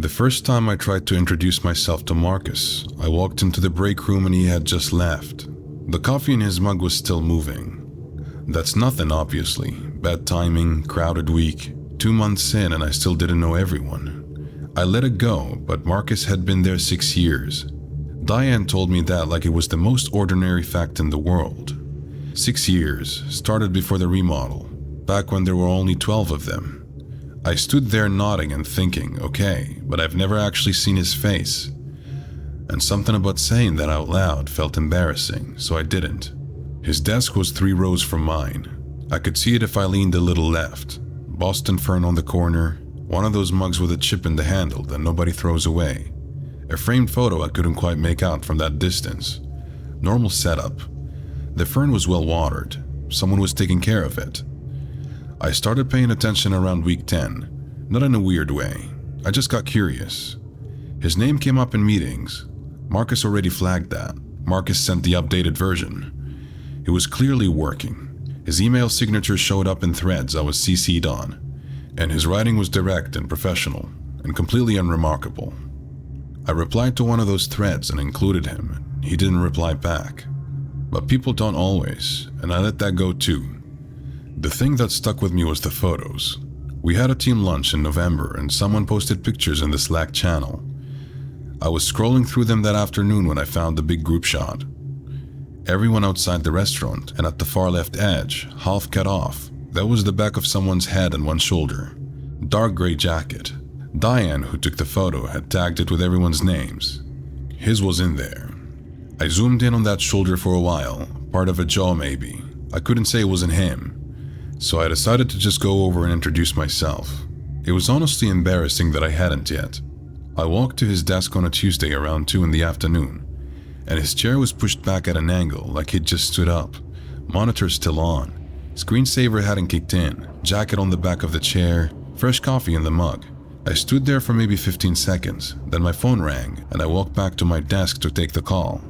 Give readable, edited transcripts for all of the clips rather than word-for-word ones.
The first time I tried to introduce myself to Marcus, I walked into the break room and he had just left. The coffee in his mug was still moving. That's nothing, obviously. Bad timing, crowded week. 2 months in and I still didn't know everyone. I let it go, but Marcus had been there 6 years. Diane told me that like it was the most ordinary fact in the world. 6 years, started before the remodel, back when there were only 12 of them. I stood there nodding and thinking, okay, but I've never actually seen his face. And something about saying that out loud felt embarrassing, so I didn't. His desk was 3 rows from mine. I could see it if I leaned a little left. Boston Fern on the corner, one of those mugs with a chip in the handle that nobody throws away. A framed photo I couldn't quite make out from that distance. Normal setup. The fern was well watered. Someone was taking care of it. I started paying attention around week 10, not in a weird way. I just got curious. His name came up in meetings. Marcus already flagged that. Marcus sent the updated version. It was clearly working. His email signature showed up in threads I was CC'd on, and his writing was direct and professional, and completely unremarkable. I replied to one of those threads and included him. He didn't reply back. But people don't always, and I let that go too. The thing that stuck with me was the photos. We had a team lunch in November and someone posted pictures in the Slack channel. I was scrolling through them that afternoon when I found the big group shot. Everyone outside the restaurant and at the far left edge, half cut off. That was the back of someone's head and one shoulder. Dark gray jacket. Diane, who took the photo, had tagged it with everyone's names. His was in there. I zoomed in on that shoulder for a while, part of a jaw maybe. I couldn't say it wasn't him. So I decided to just go over and introduce myself. It was honestly embarrassing that I hadn't yet. I walked to his desk on a Tuesday around 2 in the afternoon, and his chair was pushed back at an angle like he'd just stood up. Monitor still on. Screensaver hadn't kicked in. Jacket on the back of the chair. Fresh coffee in the mug. I stood there for maybe 15 seconds, then my phone rang, and I walked back to my desk to take the call.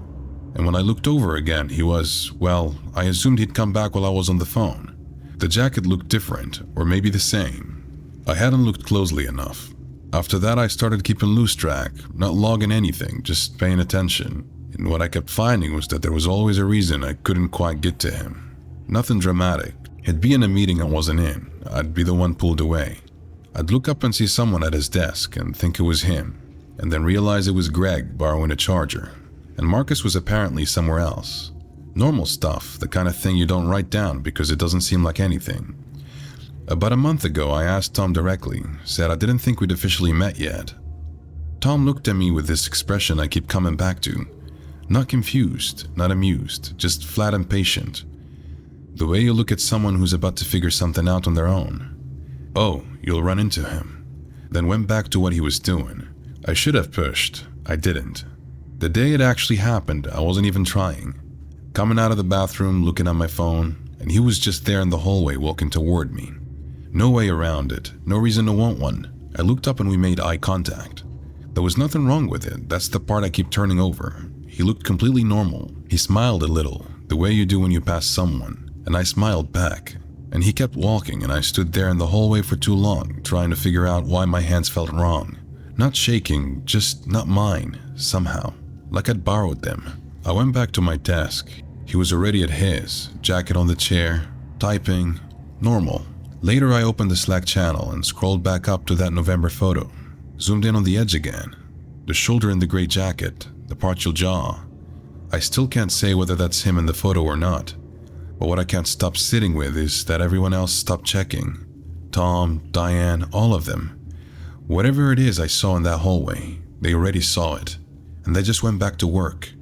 And when I looked over again, he was, well, I assumed he'd come back while I was on the phone. The jacket looked different, or maybe the same. I hadn't looked closely enough. After that, I started keeping loose track, not logging anything, just paying attention. And what I kept finding was that there was always a reason I couldn't quite get to him. Nothing dramatic. He'd be in a meeting I wasn't in. I'd be the one pulled away. I'd look up and see someone at his desk and think it was him, and then realize it was Greg borrowing a charger. And Marcus was apparently somewhere else. Normal stuff, the kind of thing you don't write down because it doesn't seem like anything. About a month ago, I asked Tom directly, said I didn't think we'd officially met yet. Tom looked at me with this expression I keep coming back to. Not confused, not amused, just flat impatient. The way you look at someone who's about to figure something out on their own. Oh, you'll run into him. Then went back to what he was doing. I should have pushed. I didn't. The day it actually happened, I wasn't even trying. Coming out of the bathroom, looking at my phone, and he was just there in the hallway walking toward me. No way around it, no reason to want one. I looked up and we made eye contact. There was nothing wrong with it, that's the part I keep turning over. He looked completely normal. He smiled a little, the way you do when you pass someone, and I smiled back. And he kept walking and I stood there in the hallway for too long, trying to figure out why my hands felt wrong. Not shaking, just not mine, somehow, like I'd borrowed them. I went back to my desk. He was already at his, jacket on the chair, typing, normal. Later I opened the Slack channel and scrolled back up to that November photo. Zoomed in on the edge again. The shoulder in the gray jacket, the partial jaw. I still can't say whether that's him in the photo or not. But what I can't stop sitting with is that everyone else stopped checking. Tom, Diane, all of them. Whatever it is I saw in that hallway, they already saw it. And they just went back to work.